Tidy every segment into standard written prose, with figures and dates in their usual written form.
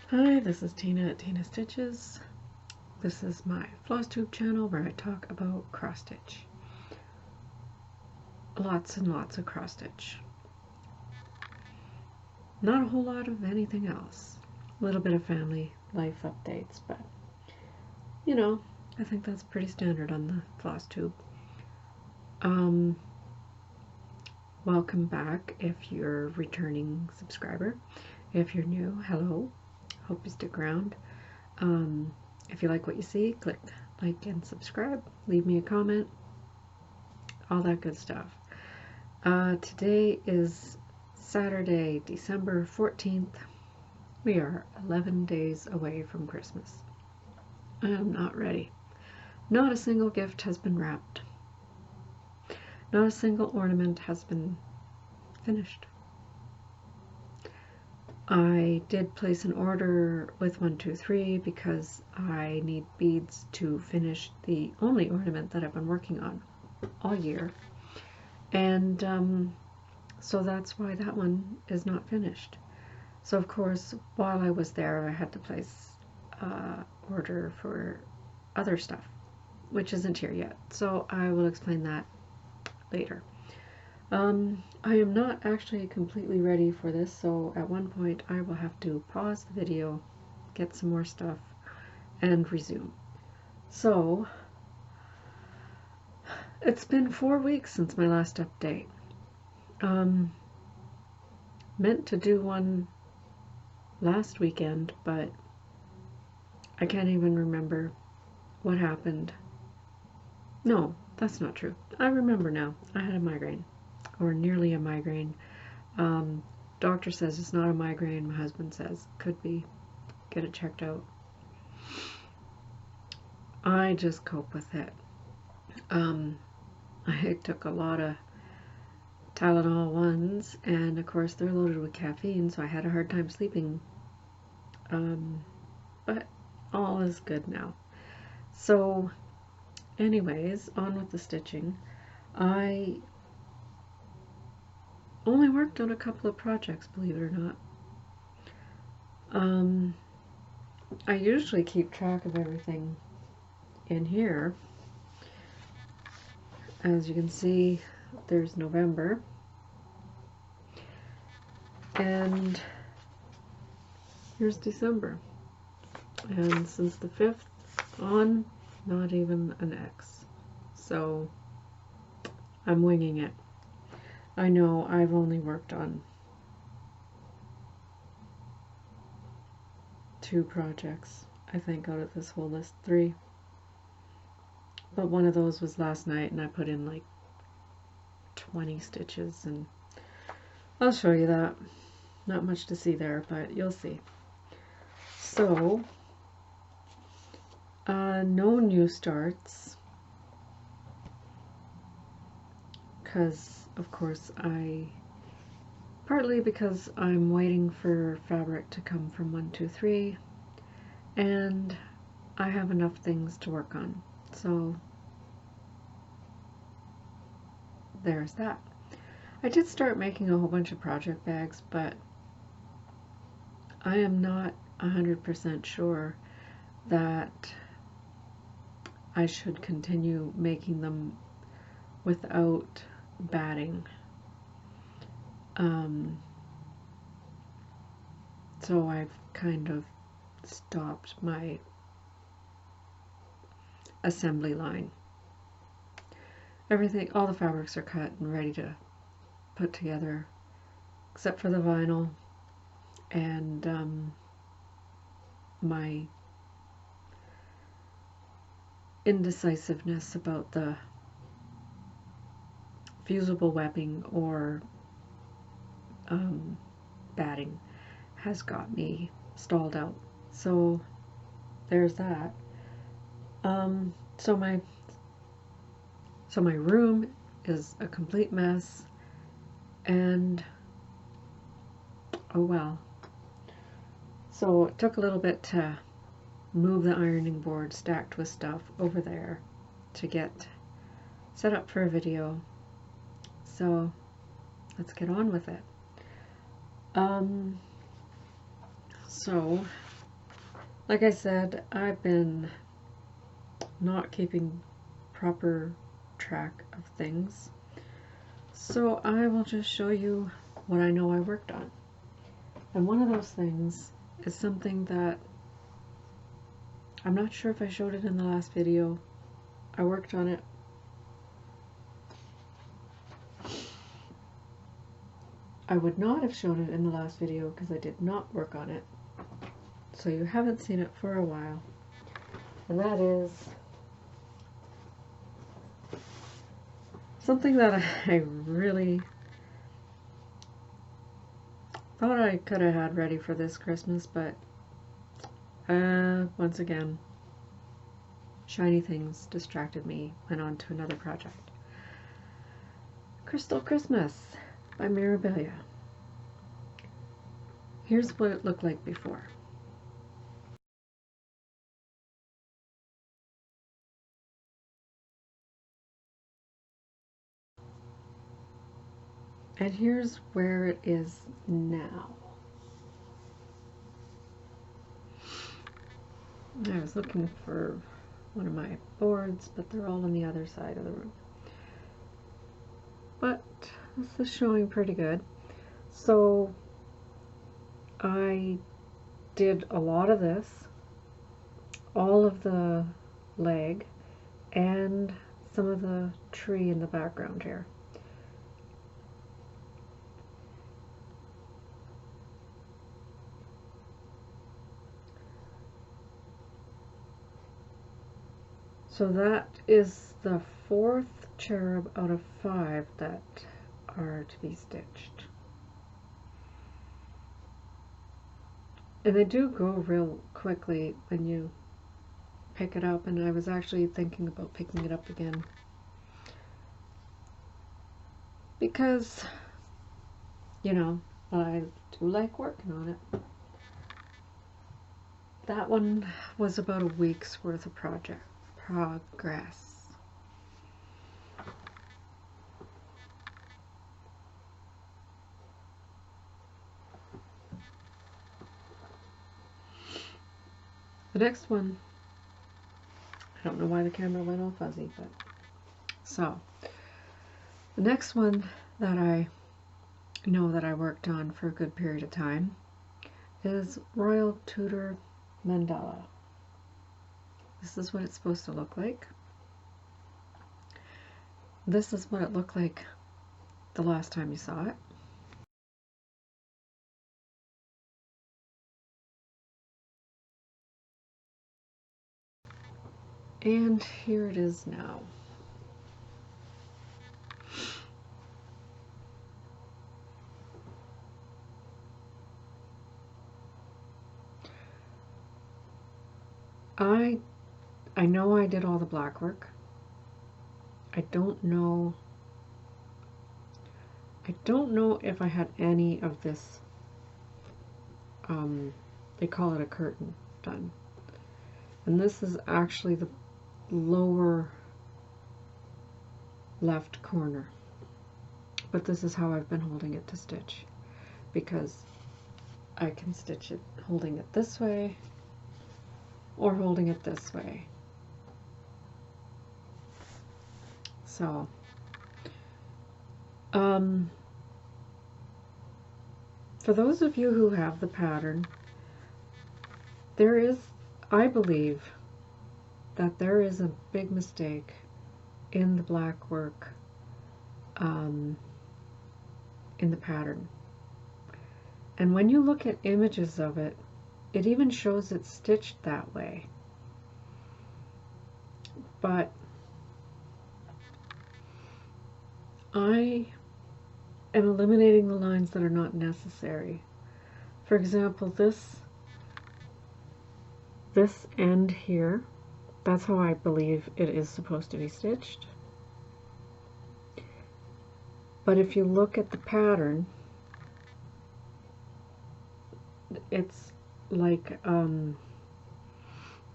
Hi, this is Tina at Tina Stitches. This is my Flosstube channel where I talk about cross stitch. Lots and lots of cross stitch. Not a whole lot of anything else. A little bit of family life updates, but you know, I think that's pretty standard on the Flosstube. Welcome back if you're a returning subscriber. If you're new, hello. Hope you stick around. If you like what you see, click like and subscribe. Leave me a comment. All that good stuff. Today is Saturday, December 14th. We are 11 days away from Christmas. I am not ready. Not a single gift has been wrapped. Not a single ornament has been finished. I did place an order with 123 because I need beads to finish the only ornament that I've been working on all year. And so that's why that one is not finished. So of course, while I was there, I had to place order for other stuff, which isn't here yet. So I will explain that later. I am not actually completely ready for this, so at one point I will have to pause the video, get some more stuff, and resume. So, it's been 4 weeks since my last update. Meant to do one last weekend, but I can't even remember what happened. No, that's not true. I remember now. I had a migraine. Or nearly a migraine. Doctor says it's not a migraine. My husband says could be. Get it checked out. I just cope with it. I took a lot of Tylenol ones, and of course they're loaded with caffeine, so I had a hard time sleeping. But all is good now. So, anyways, on with the stitching. I only worked on a couple of projects, believe it or not. I usually keep track of everything in here. As you can see, there's November. And here's December. And since the 5th on, not even an X. So I'm winging it. I know I've only worked on 2 projects, I think, out of this whole list. 3. But one of those was last night, and I put in like 20 stitches, and I'll show you that. Not much to see there, but you'll see. So, no new starts, because of course partly because I'm waiting for fabric to come from 123, and I have enough things to work on, so there's that. I did start making a whole bunch of project bags, but I am not 100% sure that I should continue making them without batting. So I've kind of stopped my assembly line. Everything, all the fabrics are cut and ready to put together, except for the vinyl and my indecisiveness about the fusible webbing or batting has got me stalled out. So there's that. So my room is a complete mess, and oh well. So it took a little bit to move the ironing board stacked with stuff over there to get set up for a video. So let's get on with it. So Like I said, I've been not keeping proper track of things, so I will just show you what I know I worked on. And one of those things is something that I'm not sure if I showed it in the last video. I worked on it. I would not have shown it in the last video because I did not work on it. So you haven't seen it for a while. And that is something that I really thought I could have had ready for this Christmas, but once again, shiny things distracted me, went on to another project. Crystal Christmas by Mirabilia. Here's what it looked like before. And here's where it is now. I was looking for one of my boards, but they're all on the other side of the room. But this is showing pretty good. So I did a lot of this, all of the leg, and some of the tree in the background here. So that is the 4th cherub out of 5 that are to be stitched. And they do go real quickly when you pick it up, and I was actually thinking about picking it up again because, you know, I do like working on it. That one was about a week's worth of progress. The next one, I don't know why the camera went all fuzzy, but so the next one that I know that I worked on for a good period of time is Royal Tudor Mandala. This is what it's supposed to look like. This is what it looked like the last time you saw it. And here it is now. I know I did all the black work. I don't know if I had any of this, they call it a curtain, done. And this is actually the lower left corner. But this is how I've been holding it to stitch, because I can stitch it holding it this way or holding it this way. So, for those of you who have the pattern, there is, I believe, that there is a big mistake in the black work in the pattern. And when you look at images of it, it even shows it stitched that way. But I am eliminating the lines that are not necessary. For example, this end here, that's how I believe it is supposed to be stitched. But if you look at the pattern, it's like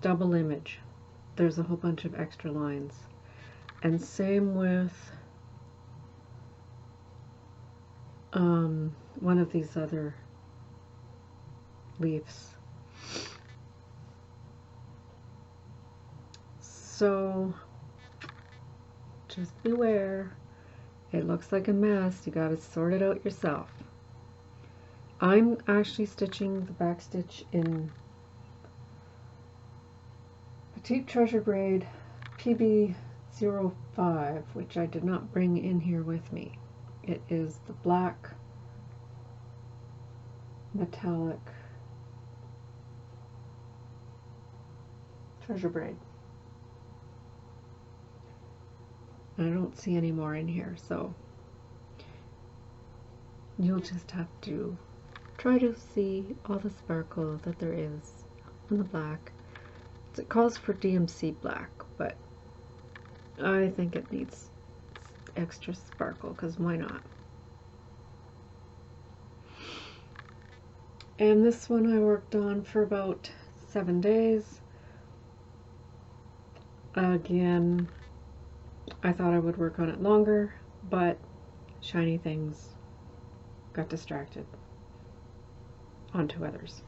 double image. There's a whole bunch of extra lines. And same with one of these other leaves. So just beware. It looks like a mess. You gotta sort it out yourself. I'm actually stitching the back stitch in Petite Treasure Braid PB05, which I did not bring in here with me. It is the black metallic treasure braid. I don't see any more in here, so you'll just have to try to see all the sparkle that there is on the black. It calls for DMC black, but I think it needs extra sparkle, because why not? And this one I worked on for about 7 days. Again, I thought I would work on it longer, but shiny things got distracted onto others.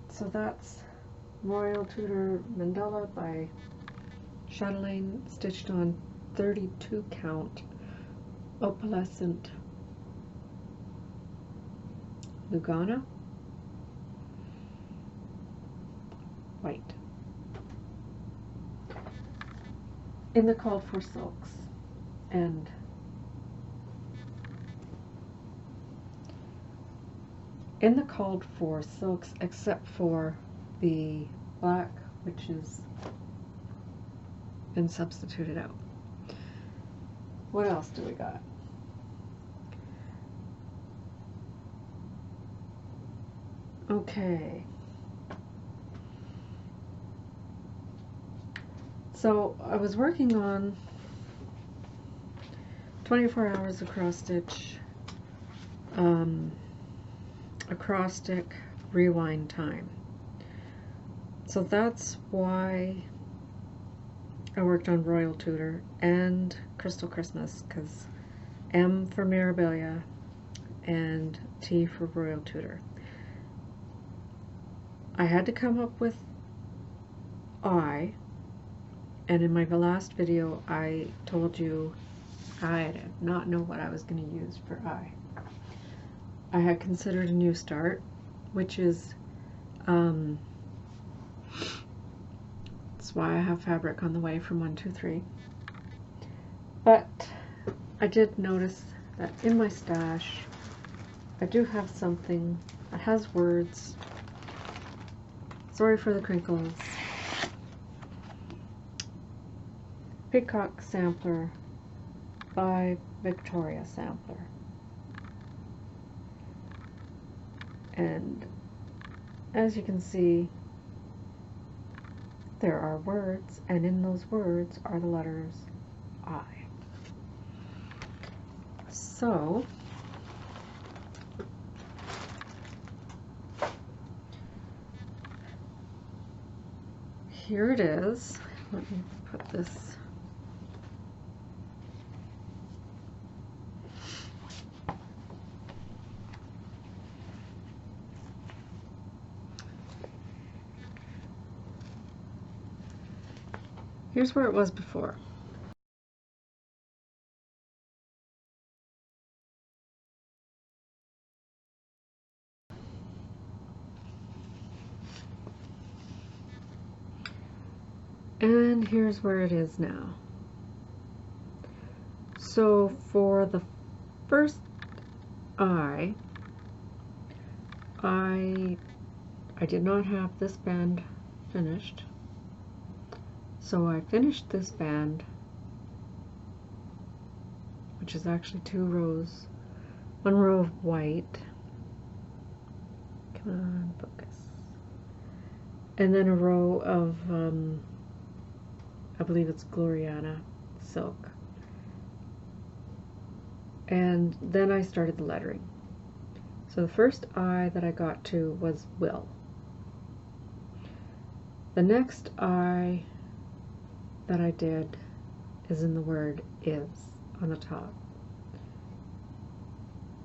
So that's Royal Tudor Mandala by Chatelaine, stitched on 32 count opalescent Lugana white. In the called for silks, and in the called for silks, except for the black, which has been substituted out. What else do we got? Okay. So I was working on 24 hours across stitch, acrostic rewind time. So that's why I worked on Royal Tudor and Crystal Christmas, because M for Mirabilia and T for Royal Tudor. I had to come up with I, and in my last video I told you I did not know what I was going to use for I. I had considered a new start, which is that's why I have fabric on the way from 123. But I did notice that in my stash I do have something that has words. Sorry for the crinkles. Peacock Sampler by Victoria Sampler. And as you can see, there are words, and in those words are the letters I. So here it is. Let me put this. Here's where it was before. And here's where it is now. So for the first I did not have this band finished. So I finished this band, which is actually 2 rows, 1 row of white, come on, focus, and then a row of, I believe it's Gloriana silk, and then I started the lettering. So the first I that I got to was will. The next I that I did is in the word is on the top.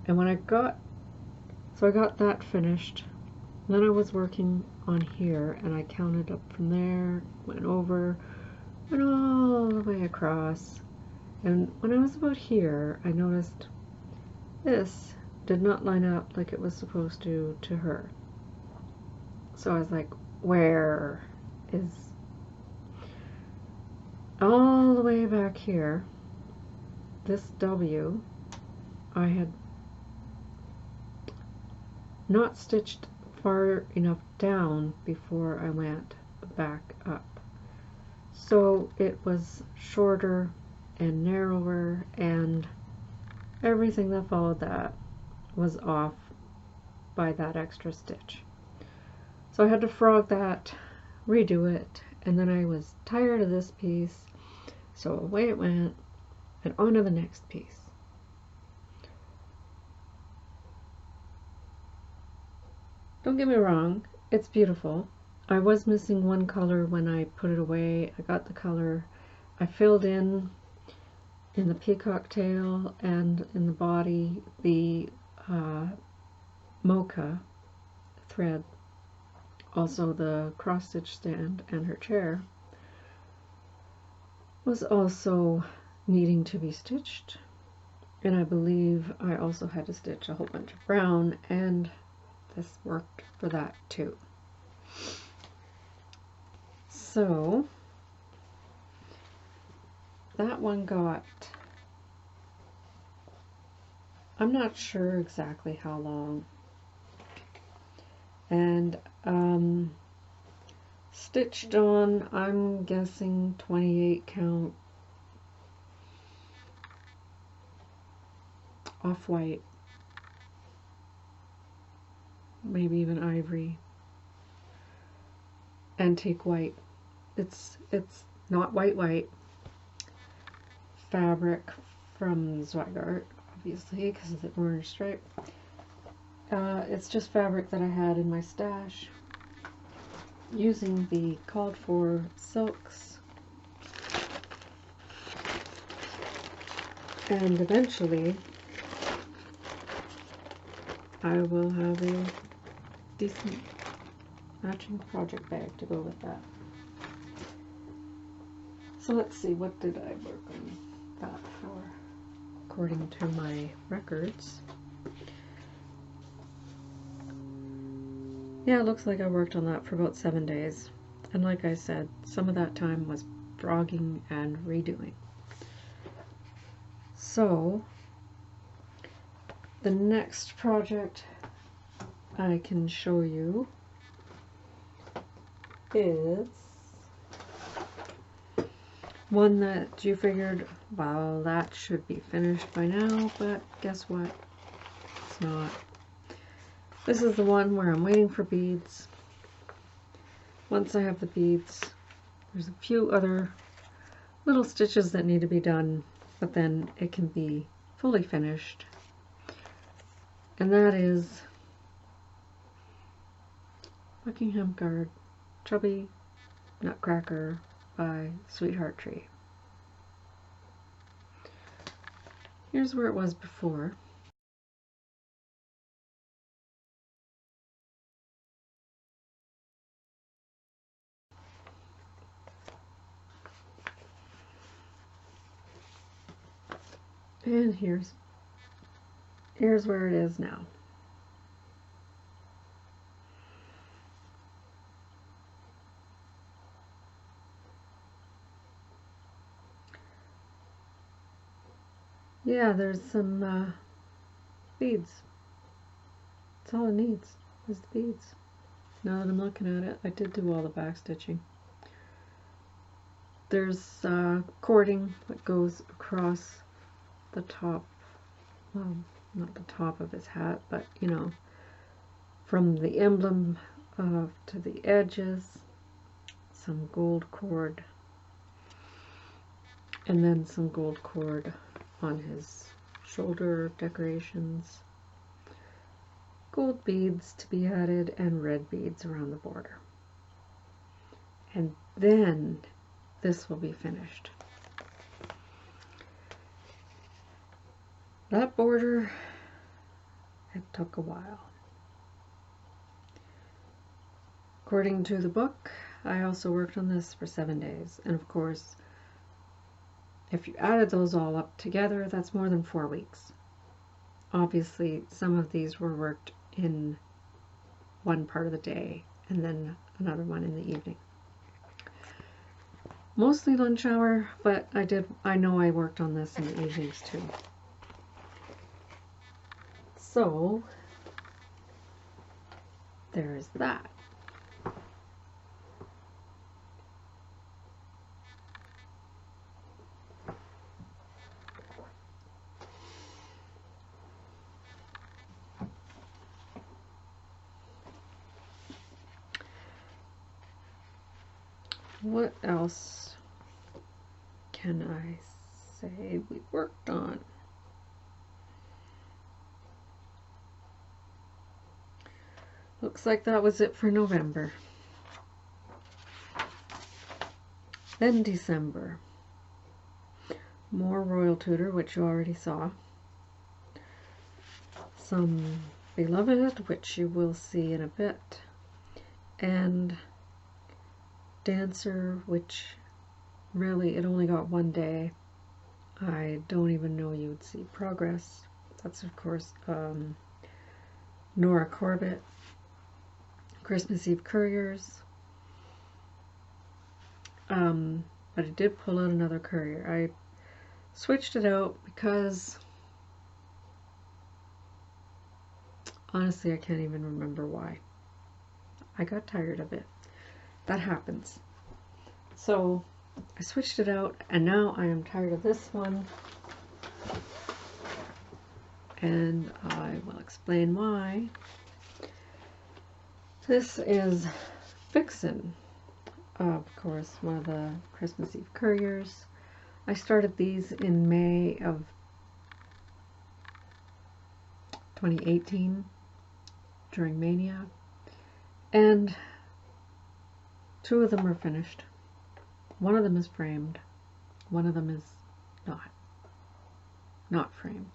And when I got that finished, Then I was working on here, and I counted up from there, went over, went all the way across, and when I was about here, I noticed this did not line up like it was supposed to her. So I was like, where is all the way back here, this W, I had not stitched far enough down before I went back up. So it was shorter and narrower, and everything that followed that was off by that extra stitch. So I had to frog that, redo it, and then I was tired of this piece, so away it went, and on to the next piece. Don't get me wrong, it's beautiful. I was missing one color when I put it away. I got the color. I filled in the peacock tail and in the body the mocha thread, also the cross stitch stand and her chair was also needing to be stitched, and I believe I also had to stitch a whole bunch of brown, and this worked for that too. So that one got, I'm not sure exactly how long, and stitched on, I'm guessing 28 count off-white, maybe even ivory, antique white. It's not white fabric from Zweigart, obviously, because of the orange stripe. It's just fabric that I had in my stash, using the called for silks, and eventually I will have a decent matching project bag to go with that. So let's see, what did I work on that for? According to my records, yeah, it looks like I worked on that for about 7 days. And like I said, some of that time was frogging and redoing. So the next project I can show you is one that you figured, well, that should be finished by now, but guess what? It's not. This is the one where I'm waiting for beads. Once I have the beads, there's a few other little stitches that need to be done, but then it can be fully finished. And that is Buckingham Guard Chubby Nutcracker by Sweetheart Tree. Here's where it was before. And here's where it is now. Yeah, there's some beads. That's all it needs, is the beads. Now that I'm looking at it, I did do all the back stitching. There's cording that goes across the top, well, not the top of his hat, but you know, from the emblem to the edges, some gold cord, and then some gold cord on his shoulder decorations, gold beads to be added, and red beads around the border. And then this will be finished. That border, it took a while. According to the book, I also worked on this for 7 days. And of course, if you added those all up together, that's more than 4 weeks. Obviously, some of these were worked in one part of the day and then another one in the evening. Mostly lunch hour, but I know I worked on this in the evenings too. So, there's that. What else can I say we worked on? Looks like that was it for November. Then December. More Royal Tudor, which you already saw. Some Beloved, which you will see in a bit. And Dancer, which really, it only got 1 day. I don't even know you would see progress. That's, of course, Nora Corbett. Christmas Eve Couriers. But I did pull out another courier. I switched it out because honestly I can't even remember why. I got tired of it. That happens. So I switched it out and now I am tired of this one. And I will explain why. This is Vixen. Of course, one of the Christmas Eve couriers. I started these in May of 2018 during Mania, and 2 of them are finished. One of them is framed, one of them is not framed.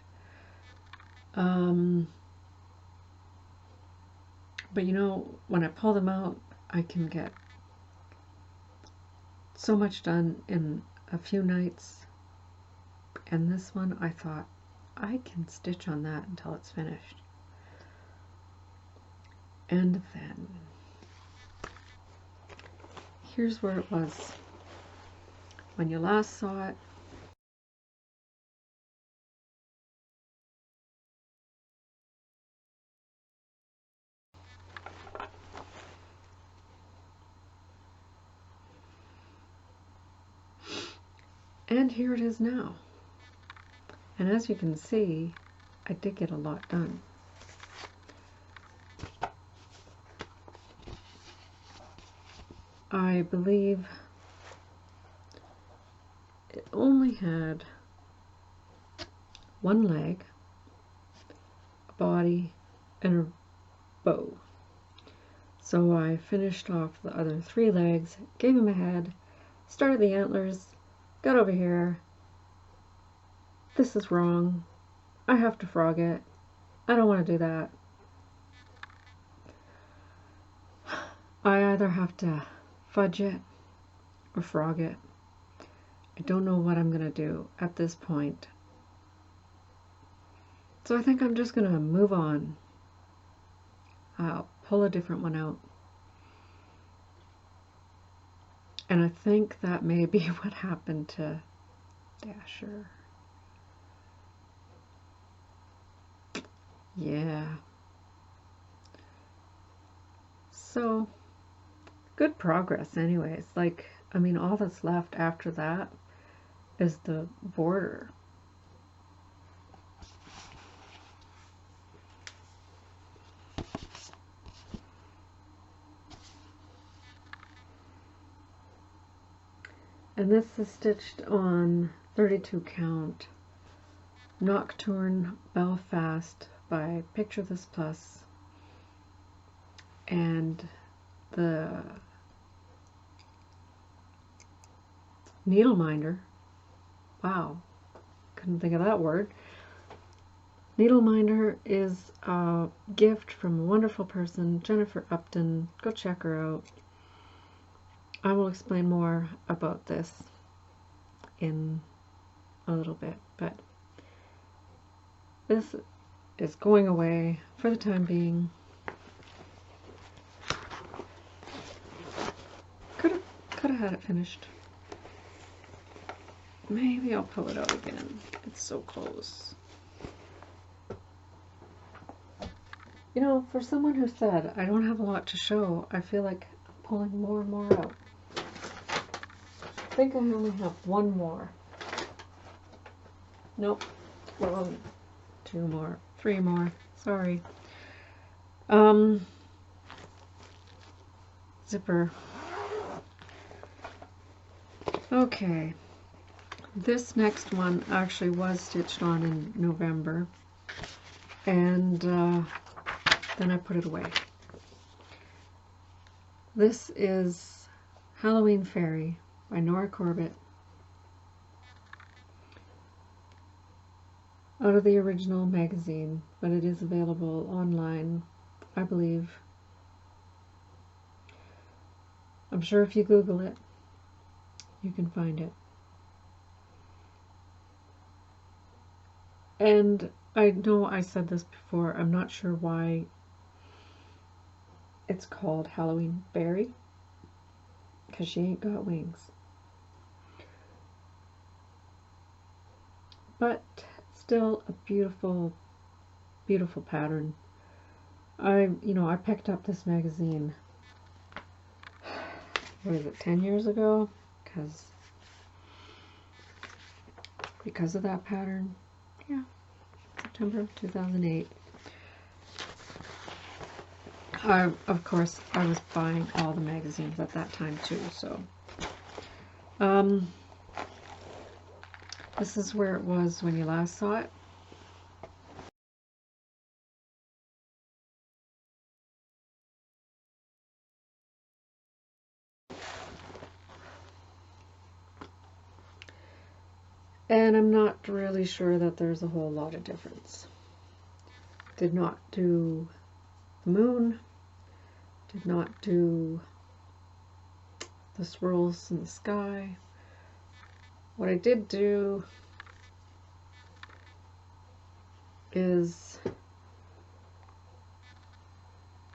But you know, when I pull them out, I can get so much done in a few nights. And this one, I thought, I can stitch on that until it's finished. And then, here's where it was when you last saw it. And here it is now. And as you can see, I did get a lot done. I believe it only had 1 leg, a body, and a bow. So I finished off the other 3 legs, gave him a head, started the antlers, got over here. This is wrong. I have to frog it. I don't want to do that. I either have to fudge it or frog it. I don't know what I'm going to do at this point. So I think I'm just going to move on. I'll pull a different one out. And I think that may be what happened to Dasher. Yeah. So, good progress anyways. Like, I mean, all that's left after that is the border. And this is stitched on 32 count Nocturne Belfast by Picture This Plus, and the needle minder, wow, couldn't think of that word, Needle Minder is a gift from a wonderful person, Jennifer Upton. Go check her out. I will explain more about this in a little bit, but this is going away for the time being. Could have had it finished. Maybe I'll pull it out again. It's so close. You know, for someone who said I don't have a lot to show, I feel like I'm pulling more and more out. I think I only have one more. Nope. Well, two more. Three more. Sorry. Zipper. Okay. This next one actually was stitched on in November. And then I put it away. This is Halloween Fairy by Nora Corbett. Out of the original magazine, but it is available online, I believe. I'm sure if you Google it, you can find it. And I know I said this before, I'm not sure why it's called Halloween Fairy, because she ain't got wings. But still a beautiful, beautiful pattern. I picked up this magazine, what is it, 10 years ago? Because of that pattern. Yeah, September 2008. Of course, I was buying all the magazines at that time too, so. This is where it was when you last saw it. And I'm not really sure that there's a whole lot of difference. Did not do the moon, did not do the swirls in the sky. What I did do is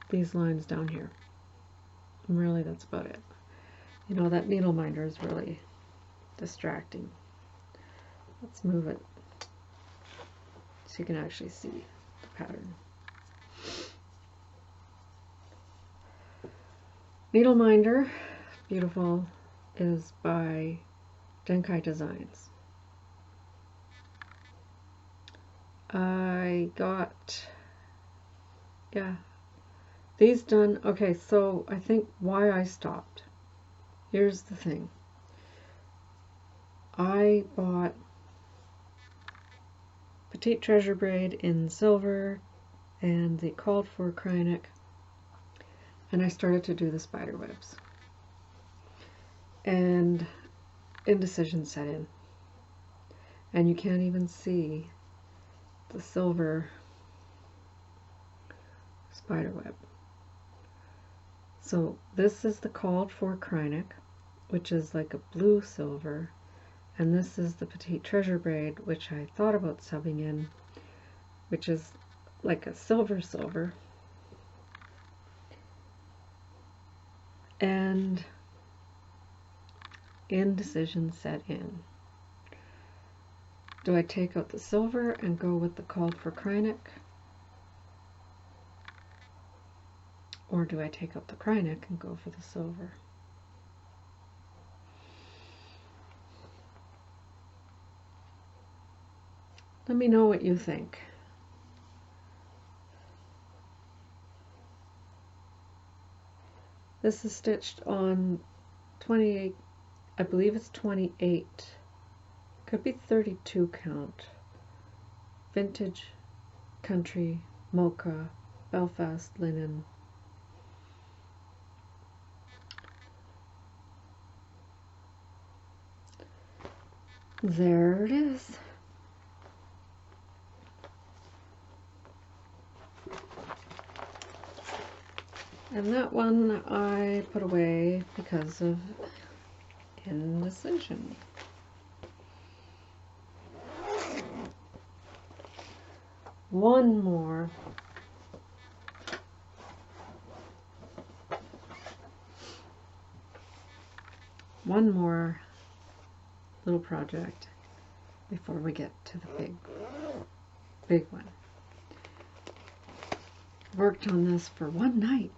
these lines down here. And really, that's about it. You know, that needle minder is really distracting. Let's move it so you can actually see the pattern. Needle Minder, beautiful, is by Denkai Designs. I got, these done. Okay, so I think why I stopped. Here's the thing. I bought Petite Treasure braid in silver and the called for Cryonic, and I started to do the spider webs. And indecision set in. And you can't even see the silver spider web. So this is the called for Cryonic, which is like a blue silver, and this is the Petite Treasure braid, which I thought about subbing in, which is like a silver. And indecision set in. Do I take out the silver and go with the called for Cryonic? Or do I take out the Cryonic and go for the silver? Let me know what you think. This is stitched on 28, I believe it's 28, could be 32 count, vintage, country, mocha, Belfast linen. There it is. And that one I put away because of indecision. One more. One more little project before we get to the big one. Worked on this for one night.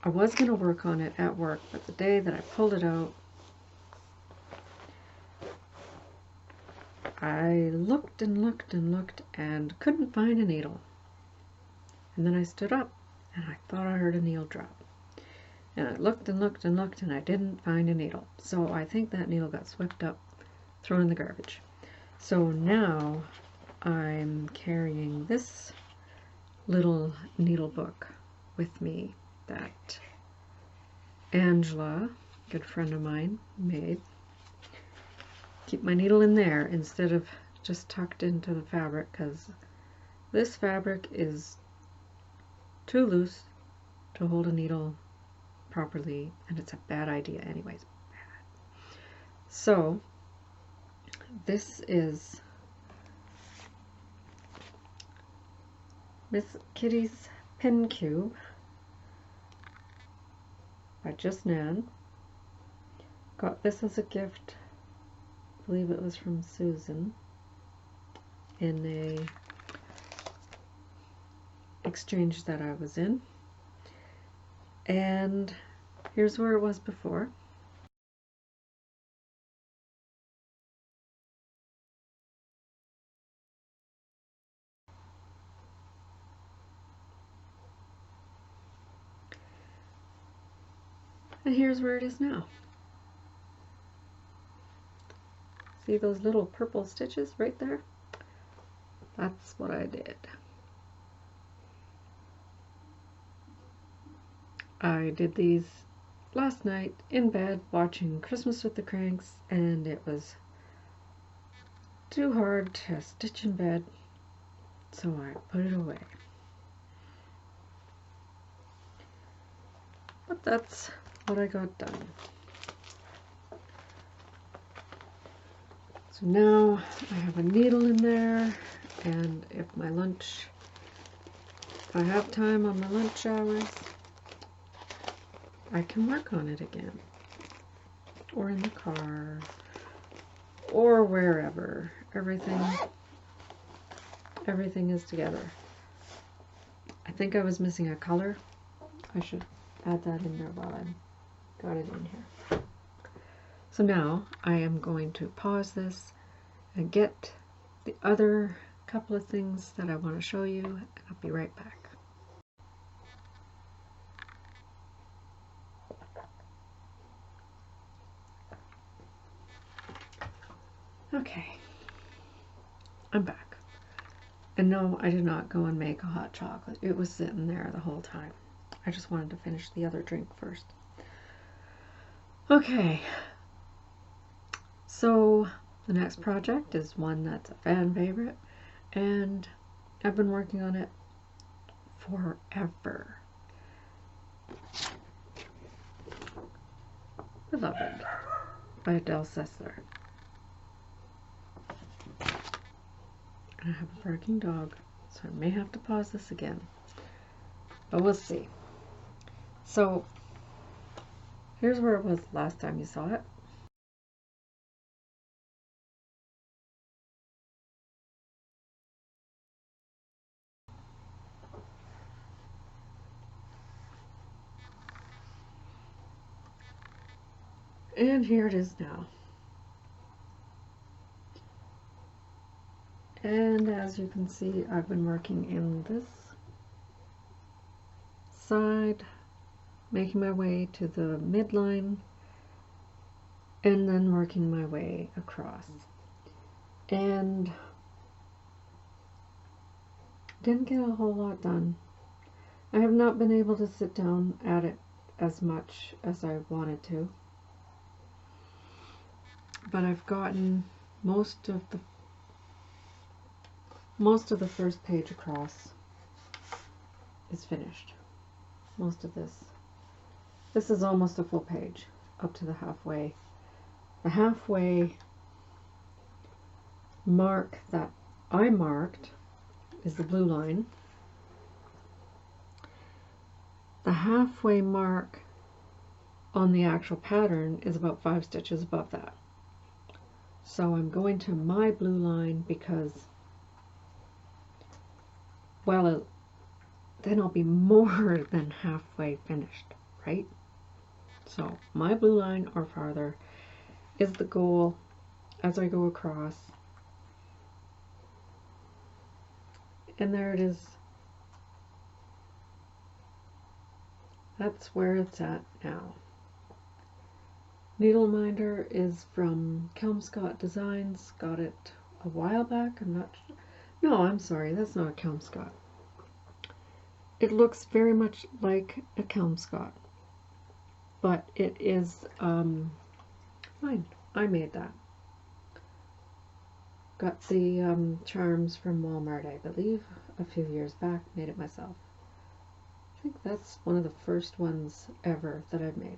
I was going to work on it at work, but the day that I pulled it out, I looked and looked and looked and couldn't find a needle. And then I stood up and I thought I heard a needle drop. And I looked and looked and looked and I didn't find a needle. So I think that needle got swept up, thrown in the garbage. So now I'm carrying this little needle book with me that Angela, a good friend of mine, made. Keep my needle in there instead of just tucked into the fabric, because this fabric is too loose to hold a needle properly, and it's a bad idea anyways. Bad. So this is Miss Kitty's Pin Cube by Just Nan. Got this as a gift, I believe it was from Susan, in a exchange that I was in. And here's where it was before. And here's where it is now. See those little purple stitches right there? That's what I did. I did these last night in bed watching Christmas with the Cranks, and it was too hard to stitch in bed, so I put it away. But that's what I got done. So now I have a needle in there, and if I have time on my lunch hours, I can work on it again, or in the car, or wherever. Everything is together. I think I was missing a color. I should add that in there while I got it in here. So now I am going to pause this and get the other couple of things that I want to show you, and I'll be right back. Okay, I'm back. And no, I did not go and make a hot chocolate. It was sitting there the whole time. I just wanted to finish the other drink first. Okay, so the next project is one that's a fan favorite, and I've been working on it forever. Beloved by Adele Sessler. I have a barking dog, so I may have to pause this again, but we'll see. So here's where it was last time you saw it. And here it is now. And as you can see, I've been working in this side, making my way to the midline, and then working my way across. And didn't get a whole lot done. I have not been able to sit down at it as much as I wanted to, but I've gotten most of the first page across, is finished. Most of this. This is almost a full page up to the halfway. The halfway mark that I marked is the blue line. The halfway mark on the actual pattern is about 5 stitches above that. So I'm going to my blue line because, well, then I'll be more than halfway finished, right? So my blue line or farther is the goal as I go across. And there it is. That's where it's at now. Needle minder is from Kelmscott Designs. Got it a while back. I'm not sure. No, I'm sorry. That's not a Kelmscott. It looks very much like a Kelmscott, but it is mine. I made that. Got the charms from Walmart, I believe, a few years back. Made it myself. I think that's one of the first ones ever that I've made.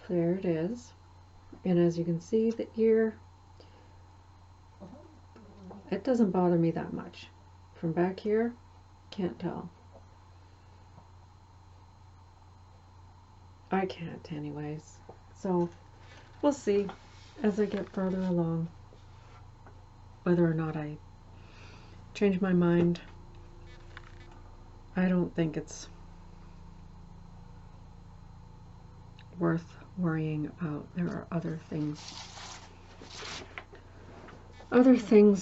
There it is. And as you can see, the ear, it doesn't bother me that much. From back here, can't tell. I can't anyways. So we'll see as I get further along whether or not I change my mind. I don't think it's worth worrying about. There are other things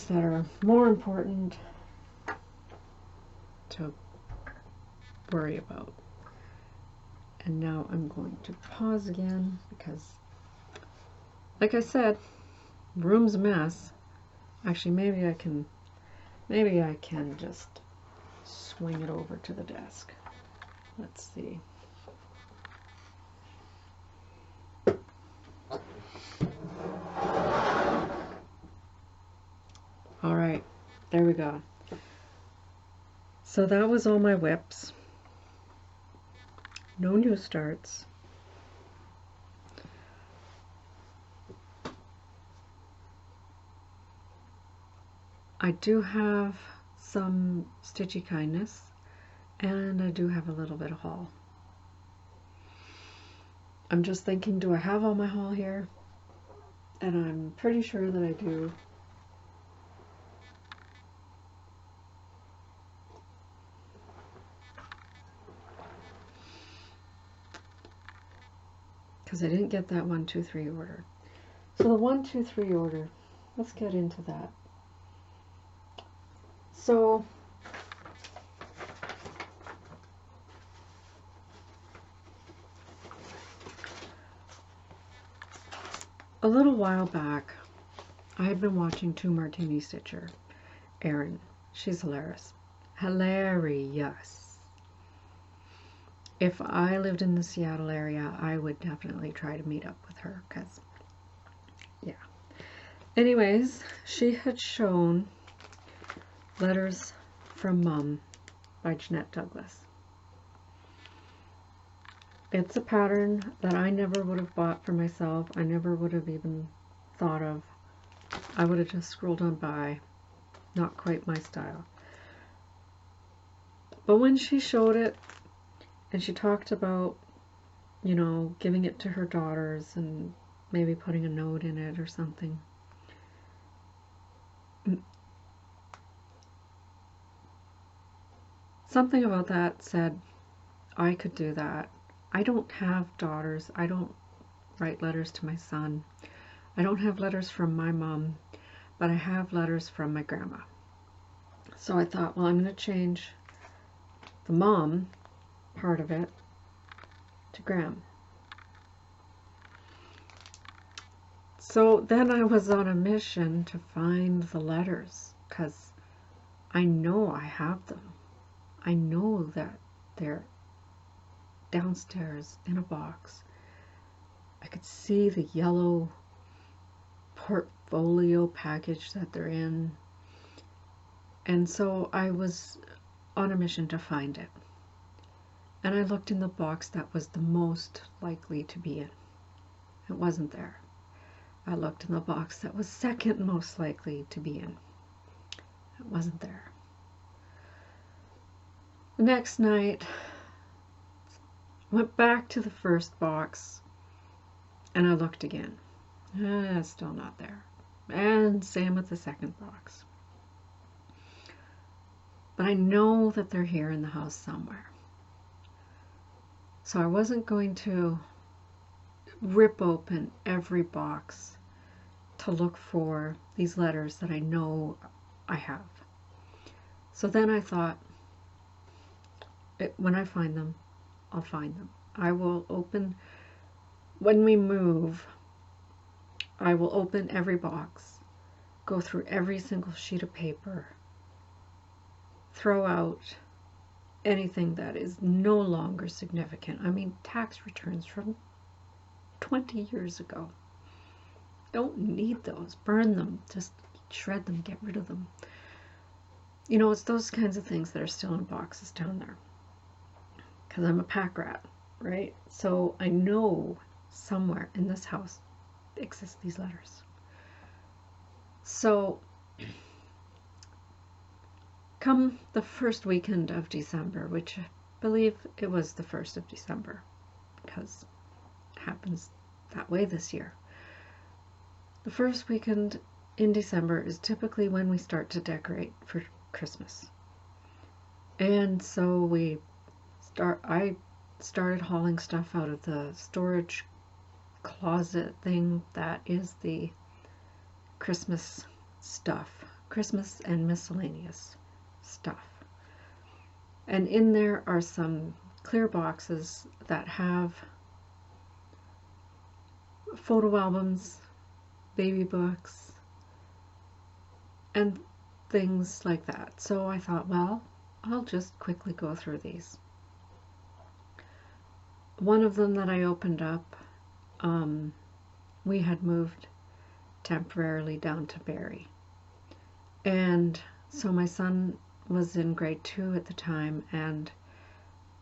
that are more important to worry about. And now I'm going to pause again because, like I said, room's a mess. Actually, maybe I can just swing it over to the desk. Let's see. All right, there we go. So that was all my whips. No new starts. I do have some stitchy kindness, and I do have a little bit of haul. I'm just thinking, do I have all my haul here? And I'm pretty sure that I do. Because I didn't get that 1, 2, 3 order. So the 1, 2, 3 order, let's get into that. So a little while back, I had been watching Two Martini Stitcher, Erin. She's hilarious. Hilarious. If I lived in the Seattle area, I would definitely try to meet up with her, because, yeah. Anyways, she had shown Letters from Mum by Jeanette Douglas. It's a pattern that I never would have bought for myself. I never would have even thought of. I would have just scrolled on by. Not quite my style. But when she showed it, and she talked about, you know, giving it to her daughters and maybe putting a note in it or something. Something about that said I could do that. I don't have daughters. I don't write letters to my son. I don't have letters from my mom, but I have letters from my grandma. So I thought, well, I'm going to change the mom part of it to Gram. So then I was on a mission to find the letters, because I know I have them. I know that they're downstairs in a box. I could see the yellow portfolio package that they're in. And so I was on a mission to find it. And I looked in the box that was the most likely to be in. It wasn't there. I looked in the box that was second most likely to be in. It wasn't there. The next night, went back to the first box, and I looked again. It's still not there. And same with the second box. But I know that they're here in the house somewhere. So I wasn't going to rip open every box to look for these letters that I know I have. So then I thought, when I find them, I'll find them. I will open, when we move, I will open every box, go through every single sheet of paper, throw out anything that is no longer significant. I mean, tax returns from 20 years ago. Don't need those. Burn them. Just shred them. Get rid of them. You know, it's those kinds of things that are still in boxes down there. Because I'm a pack rat, right? So I know somewhere in this house exist these letters. So come the first weekend of December, which I believe it was the 1st of December, because it happens that way this year. The first weekend in December is typically when we start to decorate for Christmas. And so I started hauling stuff out of the storage closet thing that is the Christmas stuff, Christmas and miscellaneous stuff. And in there are some clear boxes that have photo albums, baby books, and things like that. So I thought, well, I'll just quickly go through these. One of them that I opened up, we had moved temporarily down to Barrie. And so my son was in grade 2 at the time, and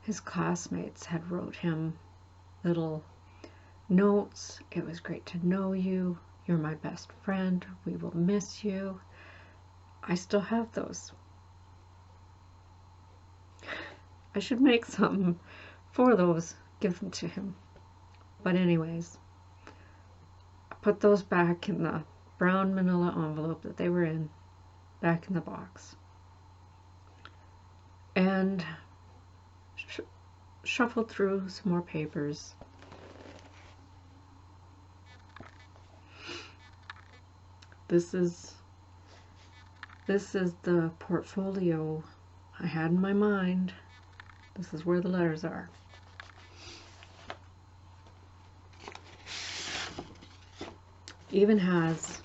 his classmates had wrote him little notes. It was great to know you. You're my best friend. We will miss you. I still have those. I should make something for those, give them to him. But anyways, I put those back in the brown manila envelope that they were in, back in the box. And shuffled through some more papers. This is the portfolio I had in my mind. This is where the letters are. Even has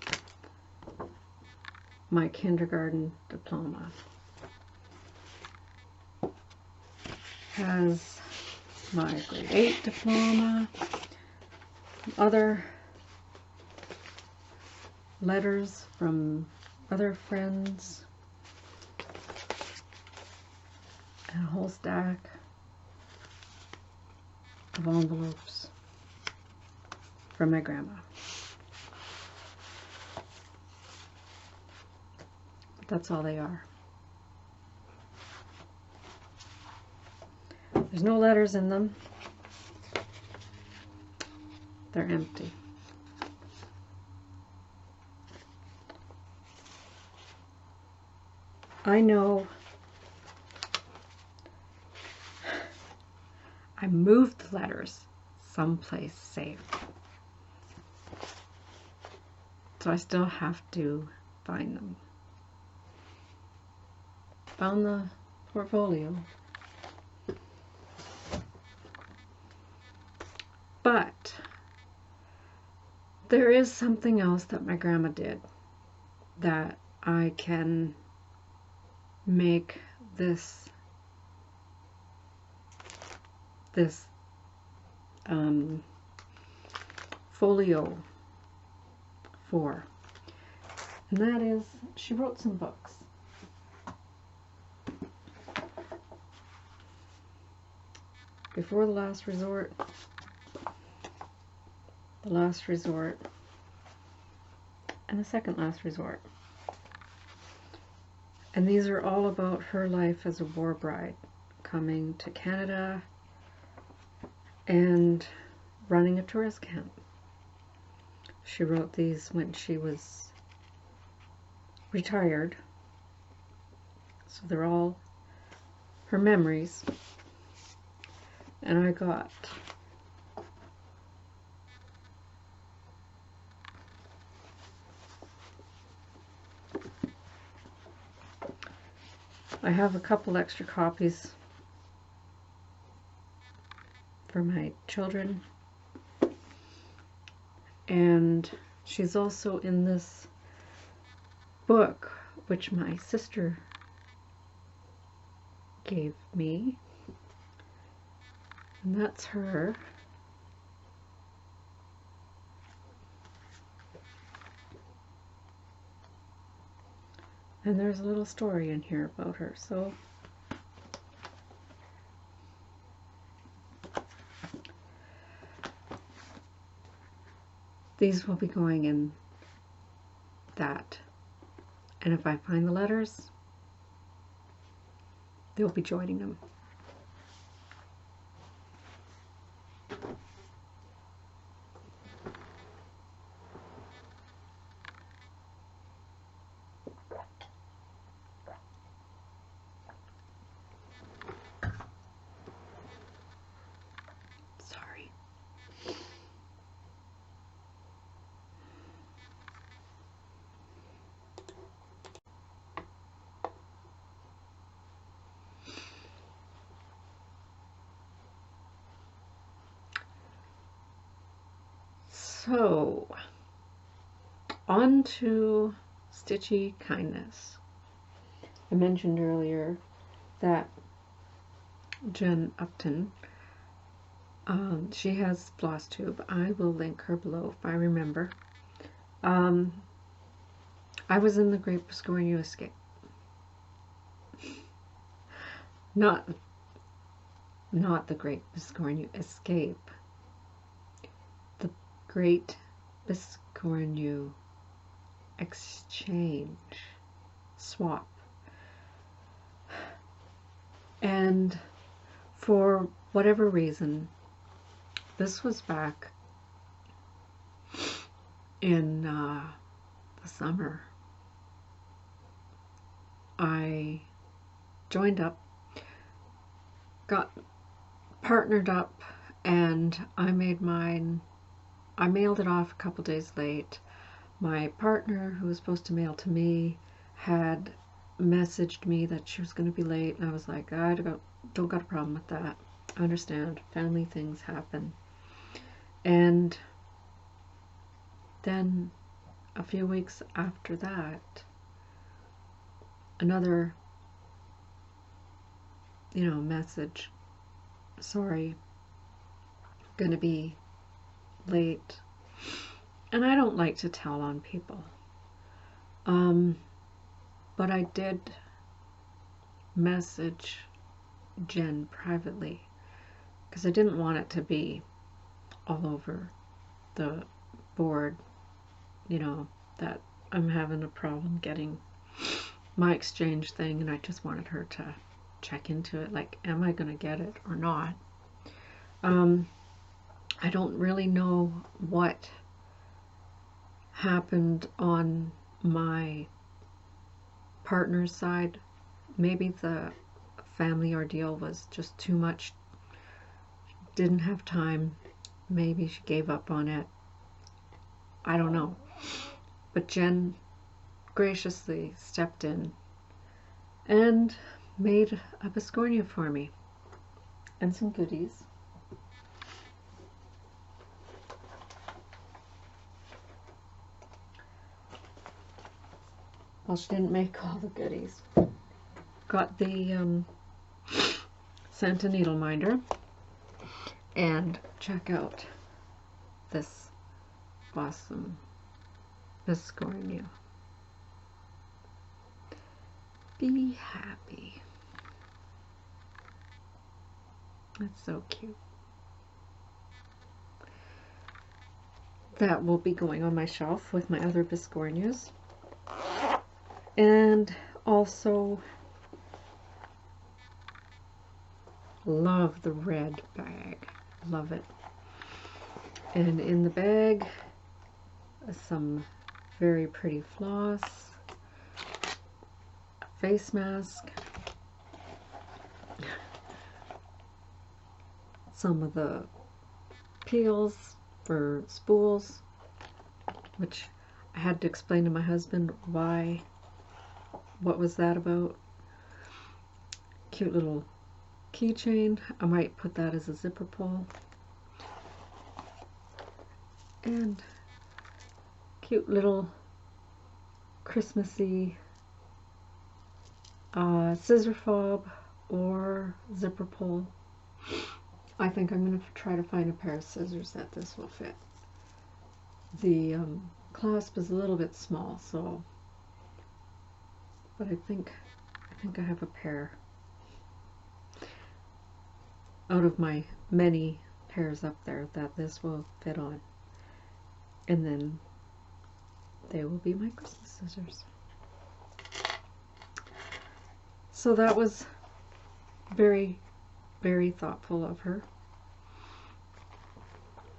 my kindergarten diploma. Has my grade 8 diploma, other letters from other friends, and a whole stack of envelopes from my grandma. But that's all they are. There's no letters in them. They're empty. I know I moved the letters someplace safe. So I still have to find them. Found the portfolio. But there is something else that my grandma did that I can make this folio for, and that is she wrote some books. before the last resort, the last resort, and the second last resort. And these are all about her life as a war bride, coming to Canada and running a tourist camp. She wrote these when she was retired, so they're all her memories. And I have a couple extra copies for my children, and she's also in this book which my sister gave me, and that's her. And there's a little story in here about her, so these will be going in that. And if I find the letters, they'll be joining them. Sorry. So, on to Stitchy Kindness. I mentioned earlier that Jen Upton, she has Flosstube. I will link her below if I remember. I was in the Great Biscornu Escape. Not the Great Biscornu Escape. The Great Biscornu Exchange. Swap. And for whatever reason, this was back in the summer, I joined up, got partnered up, and I made mine. I mailed it off a couple days late. My partner, who was supposed to mail to me, had messaged me that she was going to be late, and I was like, I don't got a problem with that. I understand. Family things happen. And then a few weeks after that, another, message. Sorry, going to be late. And I don't like to tell on people. But I did message Jen privately because I didn't want it to be all over the board, that I'm having a problem getting my exchange thing, and I just wanted her to check into it, like, am I going to get it or not? I don't really know what happened on my partner's side. Maybe the family ordeal was just too much. Didn't have time. Maybe she gave up on it. I don't know. But Jen graciously stepped in and made a Biscornu for me and some goodies. Well, she didn't make all the goodies. Got the Santa needle minder, and check out this awesome Biscornu. Be happy. That's so cute. That will be going on my shelf with my other biscornias. And also love the red bag. Love it. And in the bag, some very pretty floss, a face mask, some of the peels for spools, which I had to explain to my husband what was that about. Cute little keychain. I might put that as a zipper pull. And cute little Christmassy scissor fob or zipper pull. I think I'm going to try to find a pair of scissors that this will fit. The clasp is a little bit small, so, but I think I have a pair out of my many pairs up there that this will fit on, and then they will be my Christmas scissors. So that was very, very thoughtful of her.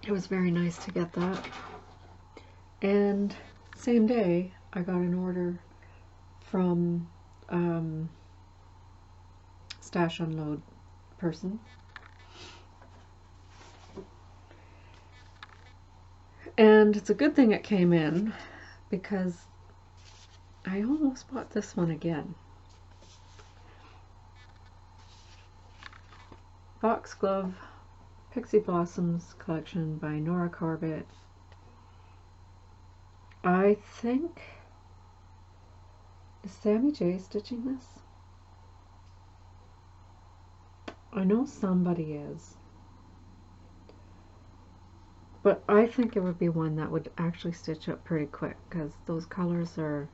It was very nice to get that. And same day, I got an order from Stash Unload person. And it's a good thing it came in, because I almost bought this one again. Foxglove Pixie Blossoms collection by Nora Corbett. I think, is Sammy J stitching this? I know somebody is. But I think it would be one that would actually stitch up pretty quick, because those colors are,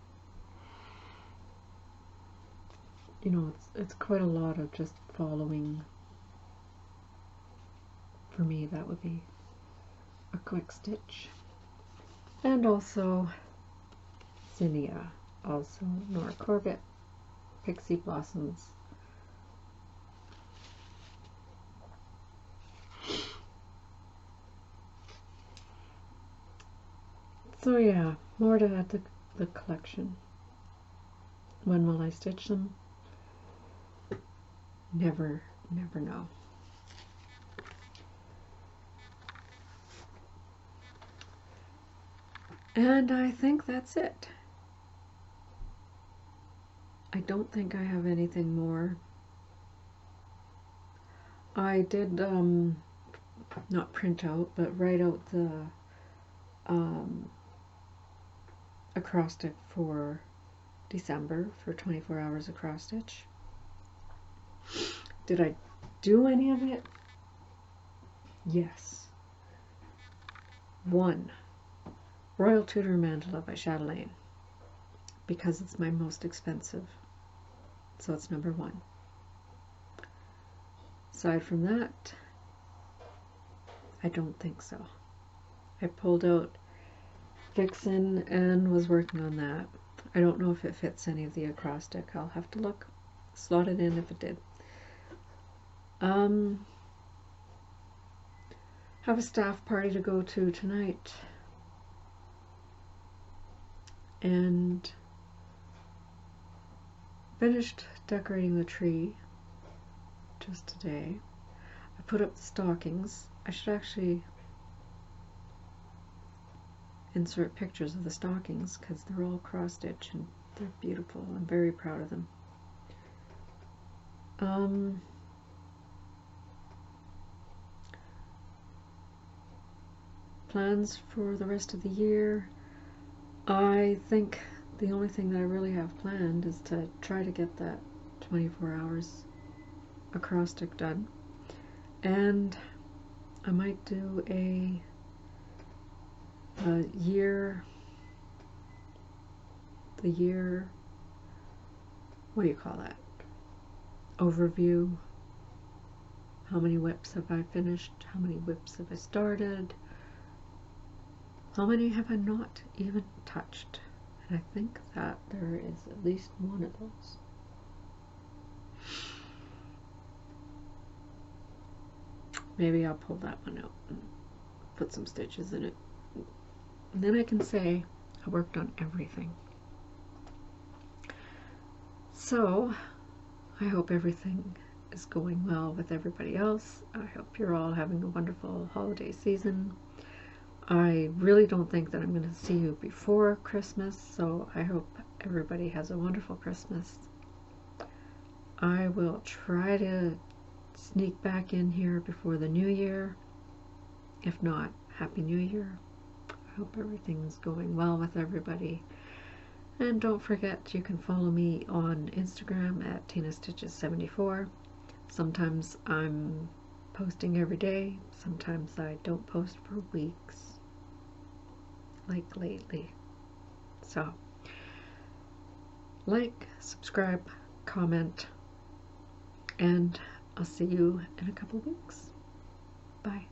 you know, it's quite a lot of just following. For me, that would be a quick stitch. And also Zinnia, also Nora Corbett, Pixie Blossoms. So yeah, more to add to the collection. When will I stitch them? Never know. And I think that's it. I don't think I have anything more. I did not print out, but write out the acrostic for December for 24 hours across stitch. Did I do any of it? Yes. 1. Royal Tudor Mandala by Chatelaine, because it's my most expensive, so it's number 1. Aside from that, I don't think so. I pulled out Vixen and was working on that. I don't know if it fits any of the acrostic. I'll have to look. Slot it in if it did. Have a staff party to go to tonight. And finished decorating the tree just today. I put up the stockings. I should actually insert pictures of the stockings, because they're all cross stitch and they're beautiful. I'm very proud of them. Plans for the rest of the year. I think the only thing that I really have planned is to try to get that 24 hours acrostic done. And I might do a year, what do you call that? Overview. How many whips have I finished? How many whips have I started? How many have I not even touched? And I think that there is at least one of those. Maybe I'll pull that one out and put some stitches in it. And then I can say I worked on everything. So I hope everything is going well with everybody else. I hope you're all having a wonderful holiday season. I really don't think that I'm going to see you before Christmas, so I hope everybody has a wonderful Christmas. I will try to sneak back in here before the new year. If not, Happy New Year. I hope everything's going well with everybody. And don't forget, you can follow me on Instagram at TinaStitches74. Sometimes I'm posting every day. Sometimes I don't post for weeks, like lately. So, like, subscribe, comment, and I'll see you in a couple weeks. Bye.